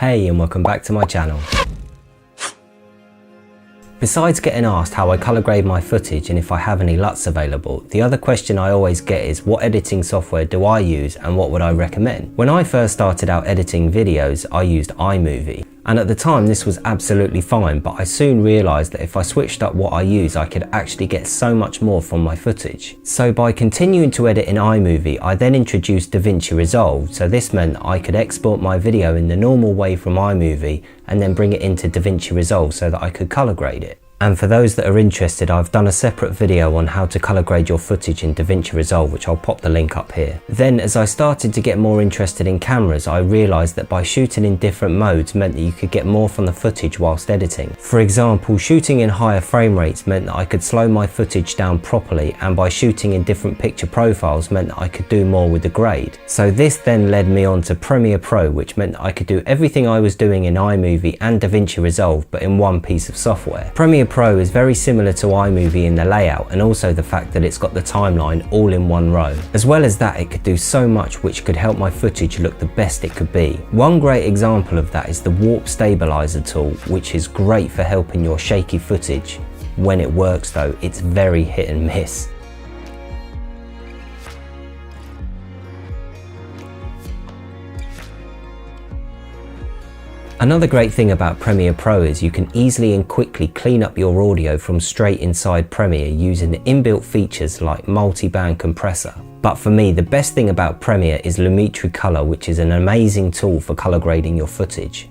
Hey, and welcome back to my channel. Besides getting asked how I colour grade my footage and if I have any LUTs available, the other question I always get is what editing software do I use and what would I recommend? When I first started out editing videos, I used iMovie. And at the time this was absolutely fine, but I soon realised that if I switched up what I use, I could actually get so much more from my footage. So by continuing to edit in iMovie, I then introduced DaVinci Resolve, so this meant I could export my video in the normal way from iMovie and then bring it into DaVinci Resolve so that I could colour grade it. And for those that are interested, I've done a separate video on how to colour grade your footage in DaVinci Resolve, which I'll pop the link up here. Then as I started to get more interested in cameras, I realised that by shooting in different modes meant that you could get more from the footage whilst editing. For example, shooting in higher frame rates meant that I could slow my footage down properly, and by shooting in different picture profiles meant that I could do more with the grade. So this then led me on to Premiere Pro, which meant that I could do everything I was doing in iMovie and DaVinci Resolve but in one piece of software. Premiere Pro is very similar to iMovie in the layout and also the fact that it's got the timeline all in one row. As well as that, it could do so much which could help my footage look the best it could be. One great example of that is the warp stabilizer tool, which is great for helping your shaky footage. When it works though, it's very hit and miss. Another great thing about Premiere Pro is you can easily and quickly clean up your audio from straight inside Premiere using the inbuilt features like multi-band compressor. But for me, the best thing about Premiere is Lumetri Color, which is an amazing tool for color grading your footage.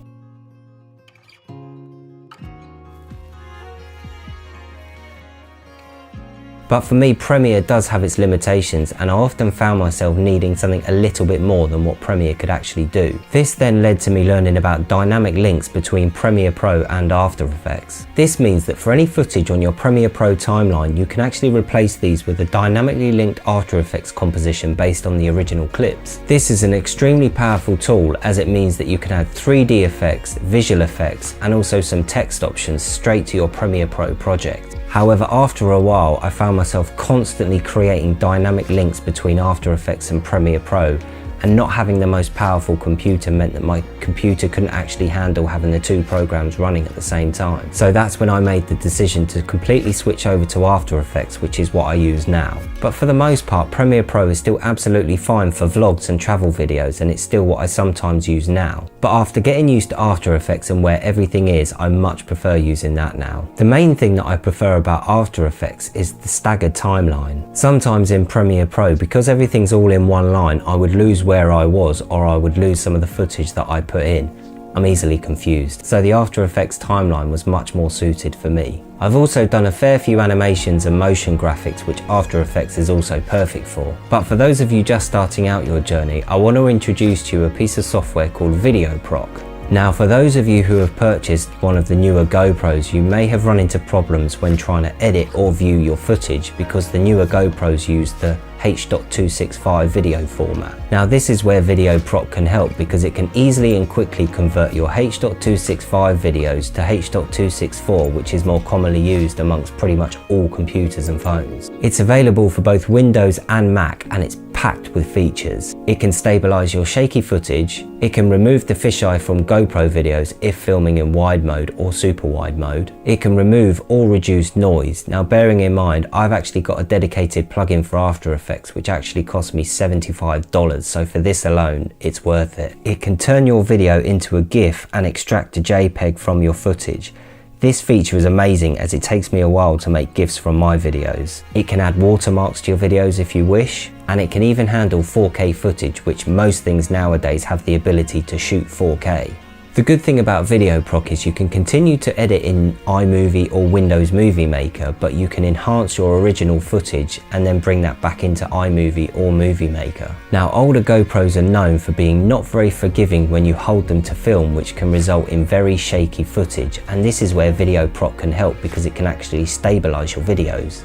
But for me, Premiere does have its limitations, and I often found myself needing something a little bit more than what Premiere could actually do. This then led to me learning about dynamic links between Premiere Pro and After Effects. This means that for any footage on your Premiere Pro timeline, you can actually replace these with a dynamically linked After Effects composition based on the original clips. This is an extremely powerful tool, as it means that you can add 3D effects, visual effects, and also some text options straight to your Premiere Pro project. However, after a while, I found myself constantly creating dynamic links between After Effects and Premiere Pro, and not having the most powerful computer meant that my computer couldn't actually handle having the two programs running at the same time. So that's when I made the decision to completely switch over to After Effects, which is what I use now. But for the most part, Premiere Pro is still absolutely fine for vlogs and travel videos, and it's still what I sometimes use now. But after getting used to After Effects and where everything is, I much prefer using that now. The main thing that I prefer about After Effects is the staggered timeline. Sometimes in Premiere Pro, because everything's all in one line, I would lose where I was, or I would lose some of the footage that I put in. I'm easily confused. So the After Effects timeline was much more suited for me. I've also done a fair few animations and motion graphics, which After Effects is also perfect for. But for those of you just starting out your journey, I want to introduce to you a piece of software called VideoProc. Now, for those of you who have purchased one of the newer GoPros, you may have run into problems when trying to edit or view your footage because the newer GoPros use the H.265 video format. Now this is where VideoProc can help, because it can easily and quickly convert your H.265 videos to H.264, which is more commonly used amongst pretty much all computers and phones. It's available for both Windows and Mac, and it's packed with features. It can stabilize your shaky footage, it can remove the fisheye from GoPro videos if filming in wide mode or super wide mode, it can remove or reduce noise. Now bearing in mind, I've actually got a dedicated plugin for After Effects which actually cost me $75, so for this alone it's worth it. It can turn your video into a GIF and extract a JPEG from your footage. This feature is amazing as it takes me a while to make GIFs from my videos. It can add watermarks to your videos if you wish, and it can even handle 4K footage, which most things nowadays have the ability to shoot 4K. The good thing about VideoProc is you can continue to edit in iMovie or Windows Movie Maker, but you can enhance your original footage and then bring that back into iMovie or Movie Maker. Now, older GoPros are known for being not very forgiving when you hold them to film, which can result in very shaky footage, and this is where VideoProc can help because it can actually stabilize your videos.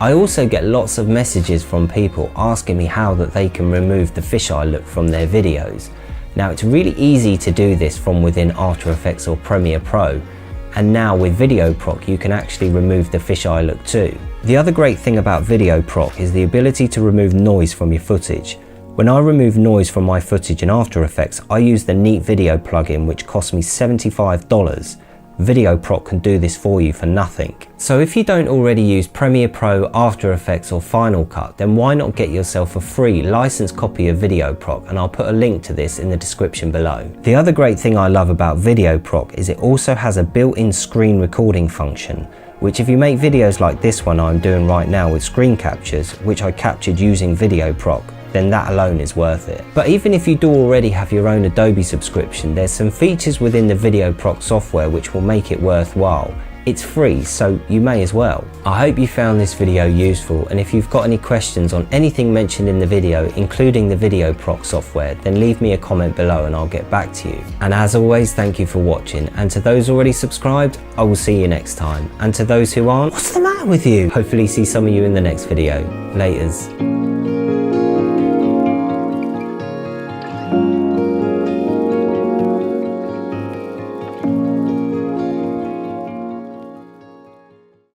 I also get lots of messages from people asking me how that they can remove the fisheye look from their videos. Now it's really easy to do this from within After Effects or Premiere Pro, and now with VideoProc you can actually remove the fisheye look too. The other great thing about VideoProc is the ability to remove noise from your footage. When I remove noise from my footage in After Effects, I use the Neat Video plugin, which cost me $75. VideoProc can do this for you for nothing. So if you don't already use Premiere Pro, After Effects or Final Cut, then why not get yourself a free licensed copy of VideoProc, and I'll put a link to this in the description below. The other great thing I love about VideoProc is it also has a built-in screen recording function, which if you make videos like this one I'm doing right now with screen captures, which I captured using VideoProc, then that alone is worth it. But even if you do already have your own Adobe subscription, there's some features within the VideoProc software which will make it worthwhile. It's free, so you may as well. I hope you found this video useful, and if you've got any questions on anything mentioned in the video, including the VideoProc software, then leave me a comment below and I'll get back to you. And as always, thank you for watching, and to those already subscribed, I will see you next time. And to those who aren't, what's the matter with you? Hopefully see some of you in the next video. Laters.